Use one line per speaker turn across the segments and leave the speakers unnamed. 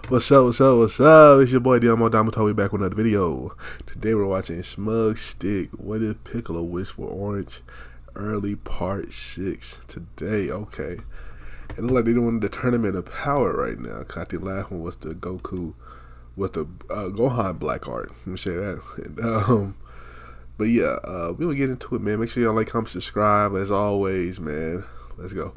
What's up, what's up, what's up? It's your boy Domuto. We back with another video. Today we're watching SmugStick. What did Piccolo wish for Orange? Early part 6 today. Okay. It looks like they're doing the tournament of power right now. Cause I think the last one was the Goku with the Gohan black art. Let me say that. But yeah, we'll get into it, man. Make sure y'all like, comment, subscribe. As always, man. Let's go.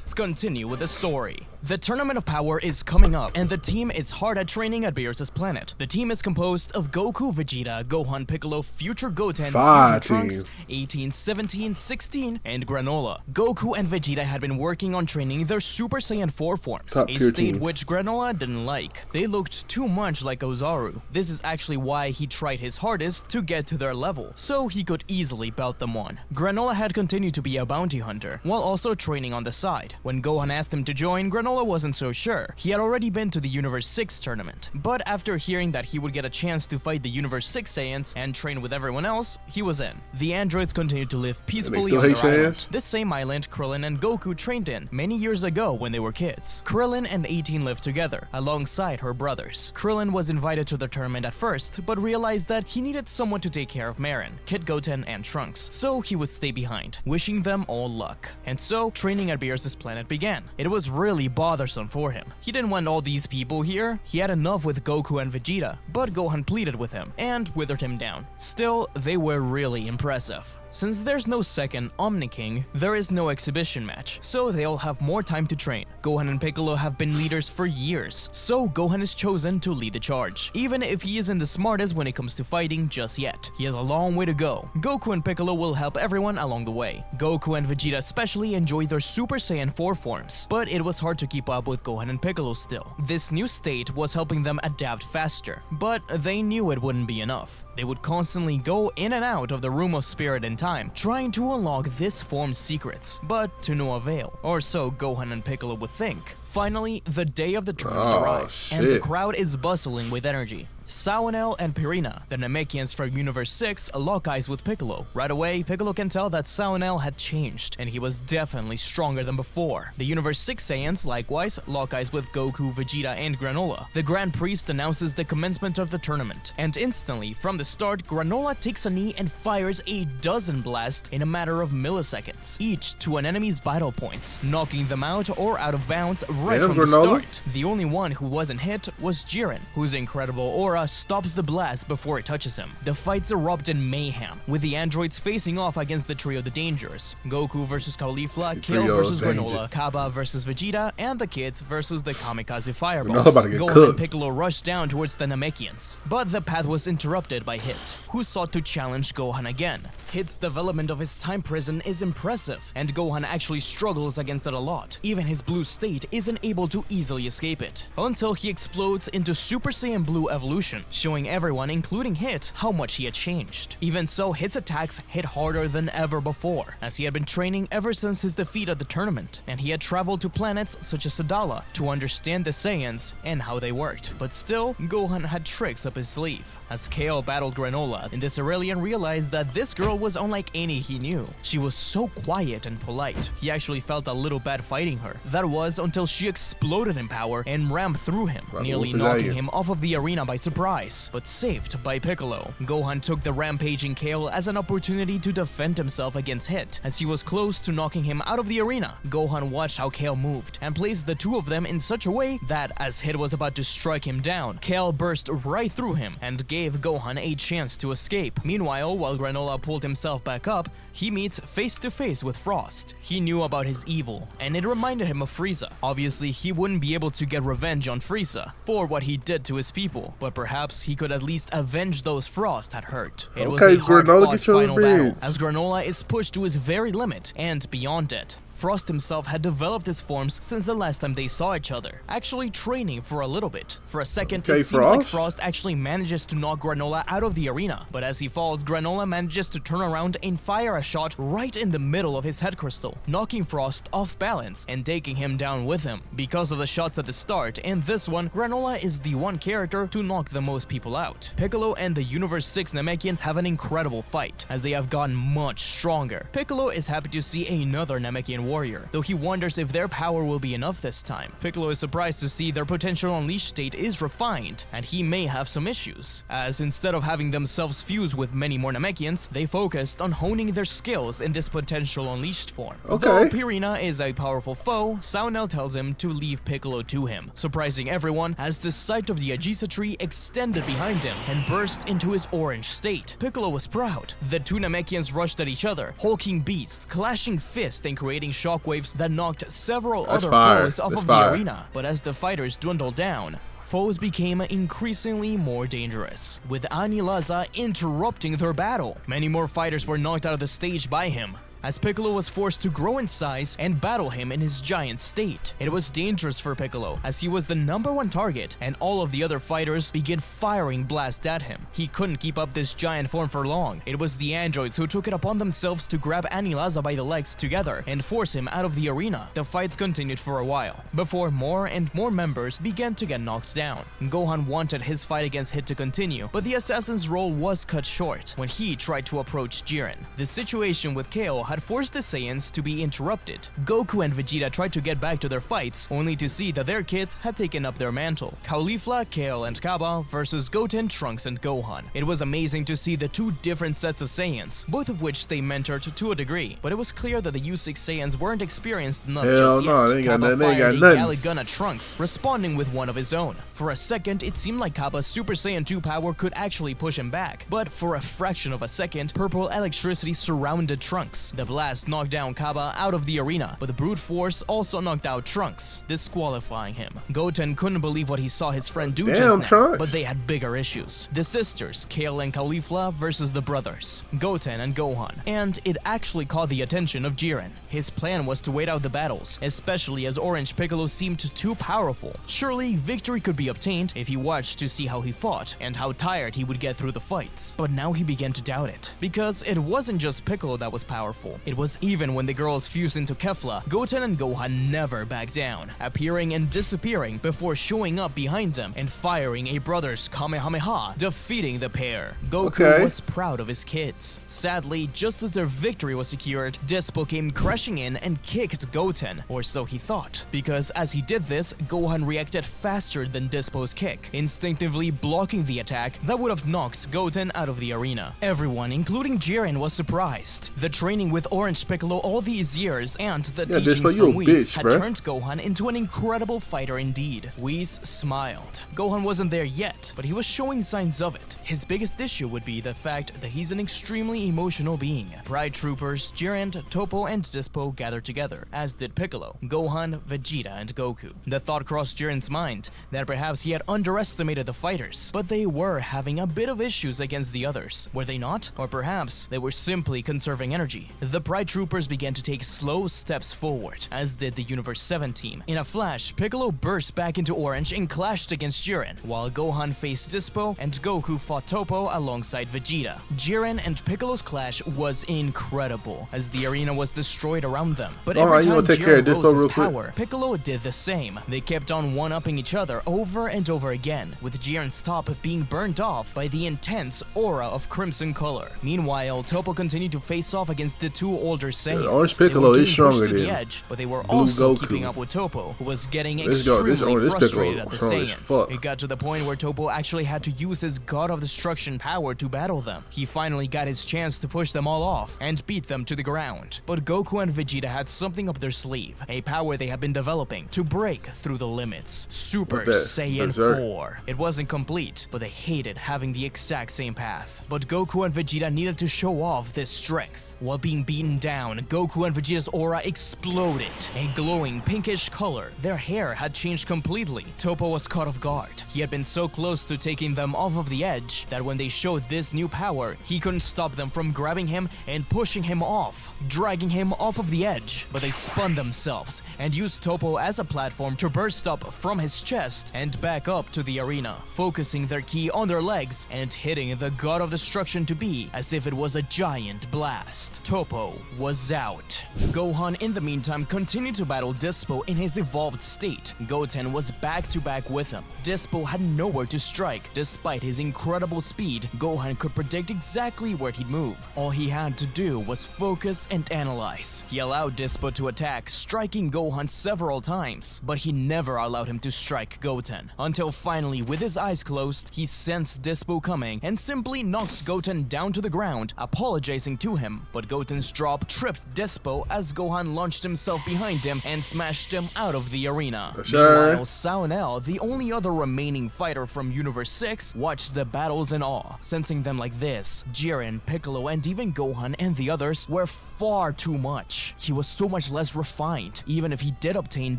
Let's continue with the story. The Tournament of Power is coming up, and the team is hard at training at Beerus' planet. The team is composed of Goku, Vegeta, Gohan, Piccolo, Future Goten, Future Trunks, 18, 17, 16, and Granola. Goku and Vegeta had been working on training their Super Saiyan 4 forms, a state which Granola didn't like. They looked too much like Ozaru. This is actually why he tried his hardest to get to their level, so he could easily belt them on. Granola had continued to be a bounty hunter, while also training on the side. When Gohan asked him to join, Granola wasn't so sure. He had already been to the Universe 6 tournament, but after hearing that he would get a chance to fight the Universe 6 Saiyans and train with everyone else, he was in. The androids continued to live peacefully on their island. This same island Krillin and Goku trained in many years ago when they were kids. Krillin and 18 lived together, alongside her brothers. Krillin was invited to the tournament at first, but realized that he needed someone to take care of Marin, Kid Goten, and Trunks, so he would stay behind, wishing them all luck. And so, training at Beerus' planet began. It was really bothersome for him. He didn't want all these people here. He had enough with Goku and Vegeta, but Gohan pleaded with him and withered him down. Still, they were really impressive. Since there's no second Omni King, there is no exhibition match, so they'll have more time to train. Gohan and Piccolo have been leaders for years, so Gohan is chosen to lead the charge. Even if he isn't the smartest when it comes to fighting just yet, he has a long way to go. Goku and Piccolo will help everyone along the way. Goku and Vegeta especially enjoy their Super Saiyan 4 forms, but it was hard to keep up with Gohan and Piccolo still. This new state was helping them adapt faster, but they knew it wouldn't be enough. They would constantly go in and out of the Room of Spirit and Time, trying to unlock this form's secrets, but to no avail, or so Gohan and Piccolo would think. Finally, the day of the tournament arrives, and the crowd is bustling with energy. Sawanel and Pirina, the Namekians from Universe 6, lock eyes with Piccolo. Right away, Piccolo can tell that Sawanel had changed, and he was definitely stronger than before. The Universe 6 Saiyans, likewise, lock eyes with Goku, Vegeta, and Granola. The Grand Priest announces the commencement of the tournament, and instantly, from the start, Granola takes a knee and fires a dozen blasts in a matter of milliseconds, each to an enemy's vital points, knocking them out or out of bounds right from the start. The only one who wasn't hit was Jiren, whose incredible aura stops the blast before it touches him. The fights erupt in mayhem, with the androids facing off against the trio of the Dangers: Goku versus Caulifla, Kale versus Granola, Kaba versus Vegeta, and the kids versus the Kamikaze Fireballs. Gohan and Piccolo rushed down towards the Namekians, but the path was interrupted by Hit, who sought to challenge Gohan again. Hit's development of his time prison is impressive, and Gohan actually struggles against it a lot. Even his blue state isn't able to easily escape it, until he explodes into Super Saiyan Blue Evolution, showing everyone, including Hit, how much he had changed. Even so, Hit's attacks hit harder than ever before, as he had been training ever since his defeat at the tournament, and he had traveled to planets such as Sadala to understand the Saiyans and how they worked. But still, Gohan had tricks up his sleeve. As Kale battled Granola, and this Aurelian realized that this girl was unlike any he knew. She was so quiet and polite. He actually felt a little bad fighting her. That was until she exploded in power and rammed through him, nearly knocking him off of the arena by surprise, but saved by Piccolo. Gohan took the rampaging Kale as an opportunity to defend himself against Hit. As he was close to knocking him out of the arena, Gohan watched how Kale moved and placed the two of them in such a way that as Hit was about to strike him down, Kale burst right through him and gave Gohan a chance to escape. Meanwhile, while Granola pulled himself back up, he meets face to face with Frost. He knew about his evil, and it reminded him of Frieza. Obviously, he wouldn't be able to get revenge on Frieza for what he did to his people, but perhaps he could at least avenge those Frost had hurt. It was a hard-fought final battle, as Granola is pushed to his very limit and beyond it. Frost himself had developed his forms since the last time they saw each other, actually training for a little bit. For a second, it seems like Frost actually manages to knock Granola out of the arena, but as he falls, Granola manages to turn around and fire a shot right in the middle of his head crystal, knocking Frost off balance and taking him down with him. Because of the shots at the start, in this one, Granola is the one character to knock the most people out. Piccolo and the Universe 6 Namekians have an incredible fight, as they have gotten much stronger. Piccolo is happy to see another Namekian warrior, though he wonders if their power will be enough this time. Piccolo is surprised to see their potential unleashed state is refined, and he may have some issues, as instead of having themselves fuse with many more Namekians, they focused on honing their skills in this potential unleashed form.
Okay.
Though Pirina is a powerful foe, Saunel tells him to leave Piccolo to him, surprising everyone as the sight of the Agisa tree extended behind him and burst into his orange state. Piccolo was proud. The two Namekians rushed at each other, hulking beasts, clashing fists, and creating shockwaves that knocked several other foes off of the arena. But as the fighters dwindled down, foes became increasingly more dangerous, with Anilaza interrupting their battle. Many more fighters were knocked out of the stage by him, as Piccolo was forced to grow in size and battle him in his giant state. It was dangerous for Piccolo, as he was the #1 target, and all of the other fighters began firing blasts at him. He couldn't keep up this giant form for long. It was the androids who took it upon themselves to grab Anilaza by the legs together and force him out of the arena. The fights continued for a while, before more and more members began to get knocked down. Gohan wanted his fight against Hit to continue, but the assassin's role was cut short when he tried to approach Jiren. The situation with Kale had forced the Saiyans to be interrupted. Goku and Vegeta tried to get back to their fights, only to see that their kids had taken up their mantle. Caulifla, Kale, and Kaba versus Goten, Trunks, and Gohan. It was amazing to see the two different sets of Saiyans, both of which they mentored to a degree, but it was clear that the U6 Saiyans weren't experienced enough just yet. Kaba fired a Galick gun at Trunks, responding with one of his own. For a second, it seemed like Kaba's Super Saiyan 2 power could actually push him back, but for a fraction of a second, purple electricity surrounded Trunks. The blast knocked down Kaba out of the arena, but the brute force also knocked out Trunks, disqualifying him. Goten couldn't believe what he saw his friend do just now,
Trunks.
but they had bigger issues. The sisters, Kale and Caulifla versus the brothers, Goten and Gohan, and it actually caught the attention of Jiren. His plan was to wait out the battles, especially as Orange Piccolo seemed too powerful. Surely, victory could be obtained if he watched to see how he fought and how tired he would get through the fights. But now he began to doubt it, because it wasn't just Piccolo that was powerful. It was even when the girls fused into Kefla. Goten and Gohan never backed down, appearing and disappearing before showing up behind them and firing a brother's Kamehameha, defeating the pair. Goku was proud of his kids. Sadly, just as their victory was secured, Dispo came crashing in and kicked Goten, or so he thought, because as he did this, Gohan reacted faster than Dispo's kick, instinctively blocking the attack that would have knocked Goten out of the arena. Everyone, including Jiren, was surprised. The training with Orange Piccolo all these years and the teachings from Whis had turned Gohan into an incredible fighter indeed. Whis smiled. Gohan wasn't there yet, but he was showing signs of it. His biggest issue would be the fact that he's an extremely emotional being. Pride Troopers, Jiren, Toppo, and Dispo gathered together, as did Piccolo, Gohan, Vegeta, and Goku. The thought crossed Jiren's mind that perhaps he had underestimated the fighters, but they were having a bit of issues against the others, were they not? Or perhaps they were simply conserving energy. The Pride Troopers began to take slow steps forward, as did the Universe 7 team. In a flash, Piccolo burst back into Orange and clashed against Jiren, while Gohan faced Dispo and Goku fought Toppo alongside Vegeta. Jiren and Piccolo's clash was incredible, as the arena was destroyed around them. But every time Jiren rose his power, Piccolo did the same. They kept on one-upping each other over and over again, with Jiren's top being burned off by the intense aura of crimson color. Meanwhile, Toppo continued to face off against the two older Saiyans.
Orange Piccolo is stronger than
the edge, but they were also keeping up with Toppo, who was getting extremely frustrated at the Saiyans. It got to the point where Toppo actually had to use his God of Destruction power to battle them. He finally got his chance to push them all off and beat them to the ground. But Goku and Vegeta had something up their sleeve, a power they had been developing to break through the limits. Super Saiyan 4. It wasn't complete, but they hated having the exact same path. But Goku and Vegeta needed to show off this strength. While being beaten down, Goku and Vegeta's aura exploded, a glowing pinkish color. Their hair had changed completely. Toppo was caught off guard. He had been so close to taking them off of the edge that when they showed this new power, he couldn't stop them from grabbing him and pushing him off, dragging him off of the edge. But they spun themselves and used Toppo as a platform to burst up from his chest and back up to the arena, focusing their ki on their legs and hitting the God of Destruction to be as if it was a giant blast. Toppo Dispo was out. Gohan in the meantime continued to battle Dispo in his evolved state. Goten was back-to-back with him. Dispo had nowhere to strike. Despite his incredible speed, Gohan could predict exactly where he'd move. All he had to do was focus and analyze. He allowed Dispo to attack, striking Gohan several times, but he never allowed him to strike Goten. Until finally, with his eyes closed, he sensed Dispo coming and simply knocks Goten down to the ground, apologizing to him. But Goten's drop tripped Dispo as Gohan launched himself behind him and smashed him out of the arena. Meanwhile, Sao, the only other remaining fighter from Universe 6, watched the battles in awe. Sensing them like this, Jiren, Piccolo, and even Gohan and the others were far too much. He was so much less refined. Even if he did obtain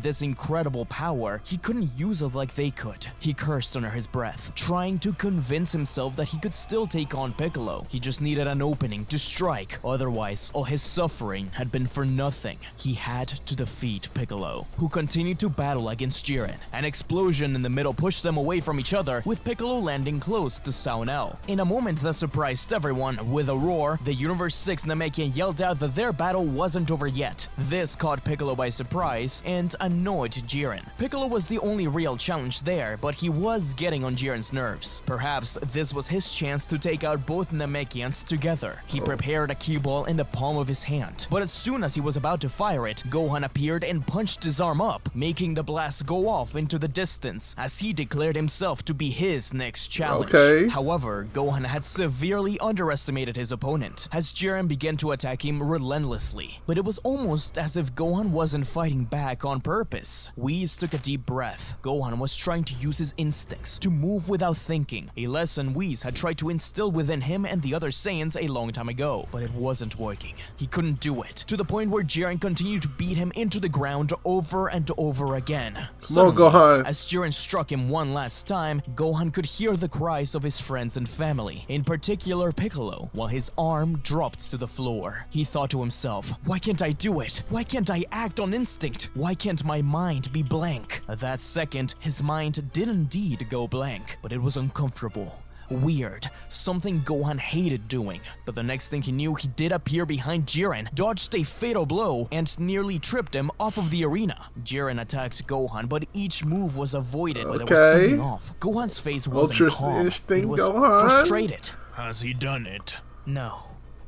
this incredible power, he couldn't use it like they could. He cursed under his breath, trying to convince himself that he could still take on Piccolo. He just needed an opening to strike, otherwise all his suffering had been for nothing. He had to defeat Piccolo, who continued to battle against Jiren. An explosion in the middle pushed them away from each other, with Piccolo landing close to Sao. In a moment that surprised everyone, with a roar, the Universe 6 Namekian yelled out that their battle wasn't over yet. This caught Piccolo by surprise and annoyed Jiren. Piccolo was the only real challenge there, but he was getting on Jiren's nerves. Perhaps this was his chance to take out both Namekians together. He prepared a cue ball in the palm of his hand, but as soon as he was about to fire it, Gohan appeared and punched his arm up, making the blast go off into the distance as he declared himself to be his next challenge. However, Gohan had severely underestimated his opponent, as Jiren began to attack him relentlessly. But it was almost as if Gohan wasn't fighting back on purpose. Whis took a deep breath. Gohan was trying to use his instincts to move without thinking, a lesson Whis had tried to instill within him and the other Saiyans a long time ago, but it wasn't working. He couldn't do it, to the point where Jiren continued to beat him into the ground over and over again. Suddenly,
Gohan.
as Jiren struck him one last time, Gohan could hear the cries of his friends and family, in particular Piccolo, while his arm dropped to the floor. He thought to himself, why can't I do it? Why can't I act on instinct? Why can't my mind be blank? At that second, his mind did indeed go blank, but it was uncomfortable. Weird, something Gohan hated doing. But the next thing he knew, he did appear behind Jiren, dodged a fatal blow, and nearly tripped him off of the arena. Jiren attacked Gohan, but each move was avoided, but there was something off. Gohan's face wasn't calm, it was frustrated.
Has he done it?
No,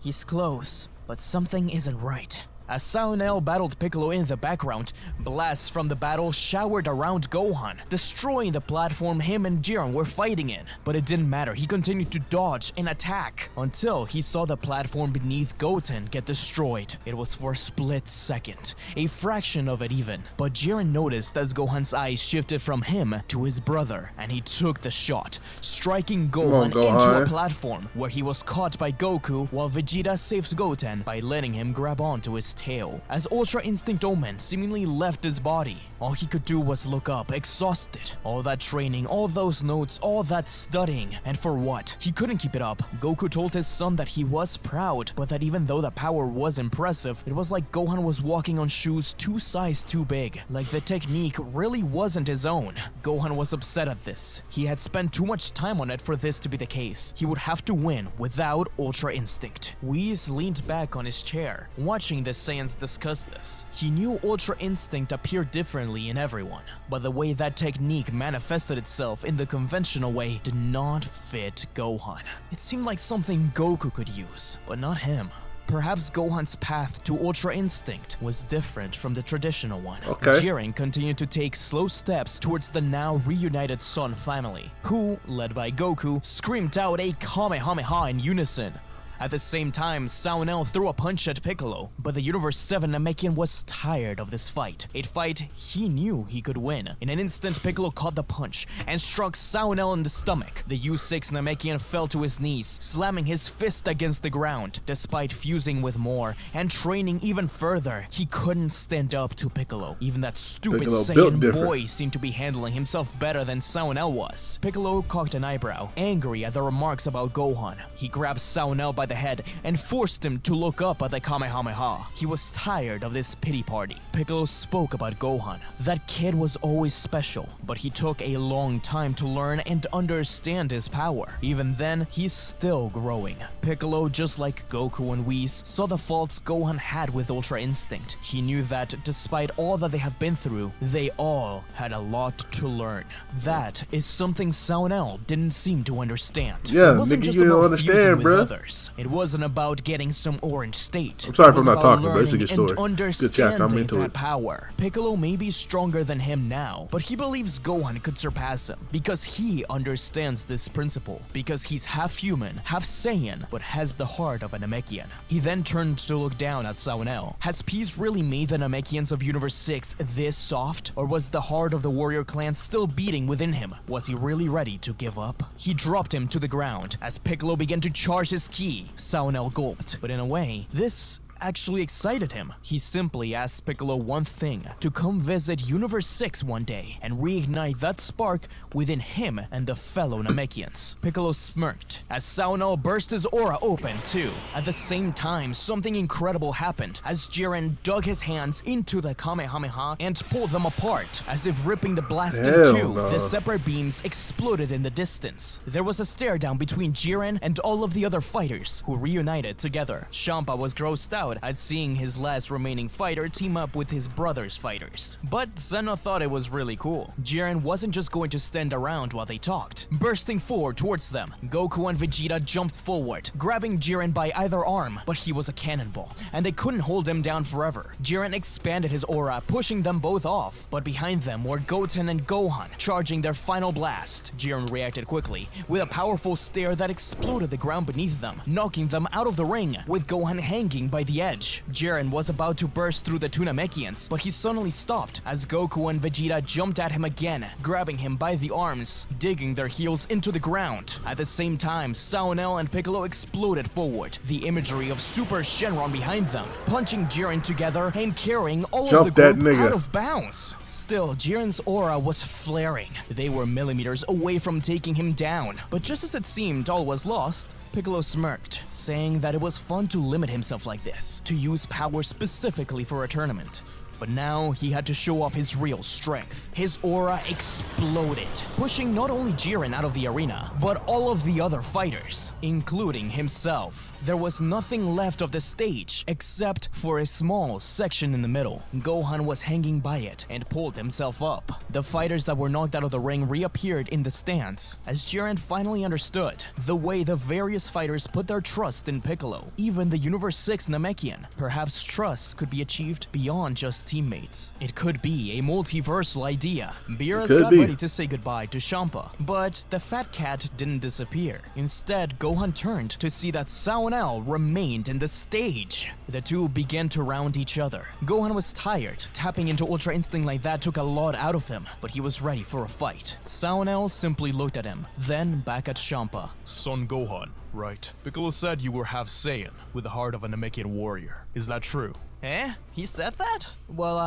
he's close, but something isn't right. As Sao battled Piccolo in the background, blasts from the battle showered around Gohan, destroying the platform him and Jiren were fighting in. But it didn't matter, he continued to dodge and attack, until he saw the platform beneath Goten get destroyed. It was for a split second, a fraction of it even. But Jiren noticed as Gohan's eyes shifted from him to his brother, and he took the shot, striking Gohan into a platform, where he was caught by Goku, while Vegeta saves Goten by letting him grab onto his tail. As Ultra Instinct Omen seemingly left his body, all he could do was look up, exhausted. All that training, all those notes, all that studying, and for what? He couldn't keep it up. Goku told his son that he was proud, but that even though the power was impressive, it was like Gohan was walking on shoes 2 sizes too big, like the technique really wasn't his own. Gohan was upset at this. He had spent too much time on it for this to be the case. He would have to win without Ultra Instinct. Whis leaned back on his chair, watching the Saiyans discuss this. He knew Ultra Instinct appeared differently in everyone, but the way that technique manifested itself in the conventional way did not fit Gohan. It seemed like something Goku could use, but not him. Perhaps Gohan's path to Ultra Instinct was different from the traditional one. Jiren continued to take slow steps towards the now reunited Son family, who, led by Goku, screamed out a Kamehameha in unison. At the same time, Sao threw a punch at Piccolo, but the Universe 7 Namekian was tired of this fight. A fight he knew he could win. In an instant, Piccolo caught the punch and struck Sao in the stomach. The U6 Namekian fell to his knees, slamming his fist against the ground. Despite fusing with more and training even further, he couldn't stand up to Piccolo. Even that stupid Saiyan boy seemed to be handling himself better than Sao was. Piccolo cocked an eyebrow, angry at the remarks about Gohan. He grabbed Sao by the head and forced him to look up at the Kamehameha. He was tired of this pity party. Piccolo spoke about Gohan. That kid was always special, but he took a long time to learn and understand his power. Even then, he's still growing. Piccolo, just like Goku and Whis, saw the faults Gohan had with Ultra Instinct. He knew that despite all that they have been through, they all had a lot to learn. That is something Saunel didn't seem to understand.
Yeah,
it wasn't
nigga,
just
you don't
about
understand,
fusing
bro.
with others. It wasn't about getting some orange state.
I'm sorry
It
if I'm
was
not
about
talking, but it's a
learning
good story.
and
Good chat, I'm
understanding
into
that
it.
power. Piccolo may be stronger than him now, but he believes Gohan could surpass him because he understands this principle. Because he's half human, half Saiyan, but has the heart of a Namekian. He then turned to look down at Saunel. Has peace really made the Namekians of Universe 6 this soft? Or was the heart of the warrior clan still beating within him? Was he really ready to give up? He dropped him to the ground. As Piccolo began to charge his ki, Saunel gulped. But in a way, this actually excited him. He simply asked Piccolo one thing: to come visit Universe 6 one day and reignite that spark within him and the fellow Namekians. Piccolo smirked as Saunel burst his aura open too. At the same time, something incredible happened as Jiren dug his hands into the Kamehameha and pulled them apart. As if ripping the blast in two, the separate beams exploded in the distance. There was a stare down between Jiren and all of the other fighters who reunited together. Champa was grossed out at seeing his last remaining fighter team up with his brother's fighters. But Zeno thought it was really cool. Jiren wasn't just going to stand around while they talked. Bursting forward towards them, Goku and Vegeta jumped forward, grabbing Jiren by either arm, but he was a cannonball, and they couldn't hold him down forever. Jiren expanded his aura, pushing them both off, but behind them were Goten and Gohan, charging their final blast. Jiren reacted quickly, with a powerful stare that exploded the ground beneath them, knocking them out of the ring, with Gohan hanging by the edge. Jiren was about to burst through the two Namekians, but he suddenly stopped as Goku and Vegeta jumped at him again, grabbing him by the arms, digging their heels into the ground. At the same time, Saunel and Piccolo exploded forward, the imagery of Super Shenron behind them, punching Jiren together and carrying all of the group out of bounds. Still, Jiren's aura was flaring. They were millimeters away from taking him down, but just as it seemed all was lost, Piccolo smirked, saying that it was fun to limit himself like this, to use power specifically for a tournament. But now he had to show off his real strength. His aura exploded, pushing not only Jiren out of the arena, but all of the other fighters, including himself. There was nothing left of the stage except for a small section in the middle. Gohan was hanging by it and pulled himself up. The fighters that were knocked out of the ring reappeared in the stands as Jiren finally understood the way the various fighters put their trust in Piccolo, even the Universe 6 Namekian. Perhaps trust could be achieved beyond just teammates. It could be a multiversal idea. Beerus got ready to say goodbye to Champa, but the fat cat didn't disappear. Instead, Gohan turned to see that Saunel remained in the stage. The two began to round each other. Gohan was tired. Tapping into Ultra Instinct like that took a lot out of him, but he was ready for a fight. Saunel simply looked at him, then back at Champa.
Son Gohan, right? Piccolo said you were half Saiyan, with the heart of a Namekian warrior. Is that true?
Eh? He said that? Well,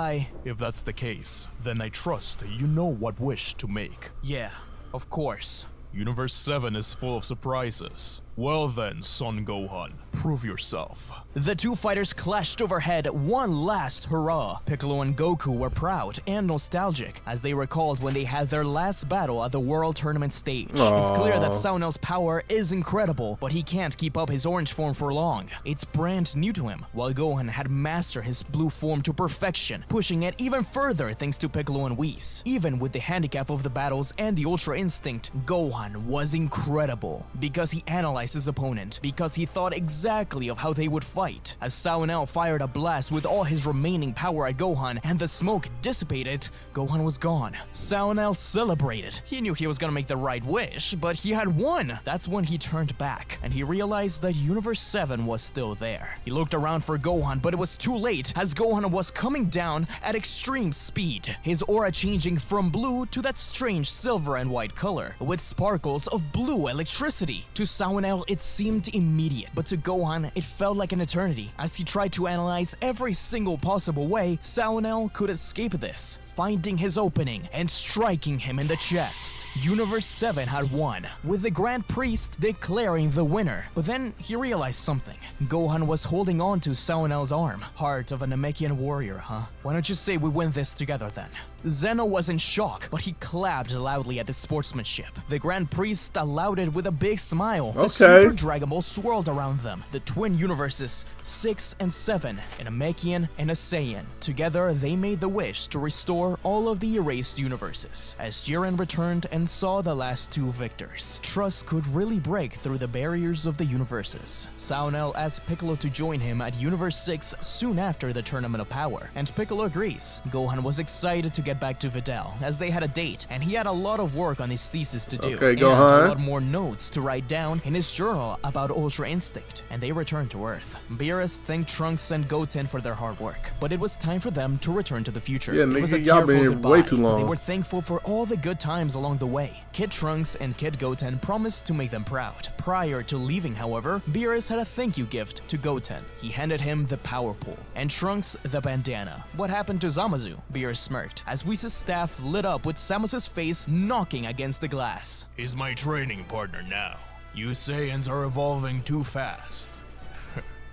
If that's the case, then I trust you know what wish to make.
Yeah, of course.
Universe 7 is full of surprises. Well then, Son Gohan, prove yourself.
The two fighters clashed overhead one last hurrah. Piccolo and Goku were proud and nostalgic as they recalled when they had their last battle at the World Tournament stage. It's clear that Saunel's power is incredible, but he can't keep up his orange form for long. It's brand new to him, while Gohan had mastered his blue form to perfection, pushing it even further thanks to Piccolo and Whis. Even with the handicap of the battles and the Ultra Instinct, Gohan was incredible because he analyzed his opponent, because he thought exactly of how they would fight. As Saunel fired a blast with all his remaining power at Gohan and the smoke dissipated, Gohan was gone. Saunel celebrated. He knew he was gonna make the right wish, but he had won. That's when he turned back, and he realized that Universe 7 was still there. He looked around for Gohan, but it was too late as Gohan was coming down at extreme speed, his aura changing from blue to that strange silver and white color, with sparkles of blue electricity. To Saunel, it seemed immediate, but to Gohan, it felt like an eternity. As he tried to analyze every single possible way Saunel could escape this, finding his opening and striking him in the chest. Universe 7 had won, with the Grand Priest declaring the winner. But then he realized something. Gohan was holding on to Saunel's arm. Heart of a Namekian warrior, huh? Why don't you say we win this together then? Zeno was in shock, but he clapped loudly at the sportsmanship. The Grand Priest allowed it with a big smile. The Super Dragon Ball swirled around them. The twin universes, 6 and 7, a Namekian and a Saiyan. Together, they made the wish to restore all of the erased universes. As Jiren returned and saw the last two victors, trust could really break through the barriers of the universes. Saunel asked Piccolo to join him at Universe 6 soon after the Tournament of Power, and Piccolo agrees. Gohan was excited to get back to Videl, as they had a date, and he had a lot of work on his thesis to do,
Okay,
and
Gohan.
a lot more notes to write down in his journal about Ultra Instinct, and they returned to Earth. Beerus thanked Trunks and Goten for their hard work, but it was time for them to return to the future.
Yeah,
it was a
nigga, y'all been
tearful
here
goodbye,
way too
but
long.
they were thankful for all the good times along the way. Kid Trunks and Kid Goten promised to make them proud. Prior to leaving, however, Beerus had a thank you gift to Goten. He handed him the power pole, and Trunks the bandana. What happened to Zamasu? Beerus smirked, as Whis' staff lit up with Samus's face knocking against the glass.
He's my training partner now. You Saiyans are evolving too fast.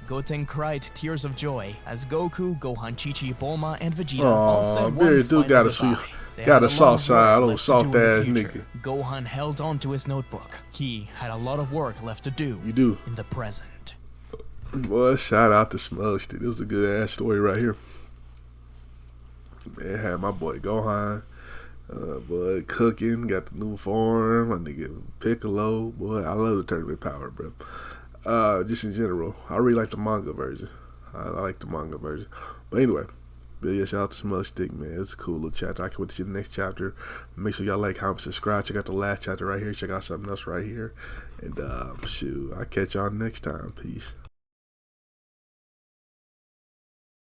Goten cried tears of joy as Goku, Gohan, Chi-Chi, Bulma, and Vegeta all said one
Beerus do
final
got a
goodbye.
sweet,
They
got
had
a
lot
soft
of
side,
work
little
left to do
soft
in the
ass
future.
nigga.
Gohan held on to his notebook. He had a lot of work left to do
You do.
in the present.
Boy, shout out to SmugStick. This was a good ass story right here. Man, had my boy Gohan, boy, cooking, got the new form, my nigga Piccolo, boy, I love the Tournament Power, bro. Just in general, I really like the manga version. I like the manga version. But anyway, but yeah, shout out to SmugStick, man. It's a cool little chapter. I can't wait to see the next chapter. Make sure y'all like, comment, subscribe. Check out the last chapter right here. Check out something else right here. And shoot, I'll catch y'all next time. Peace.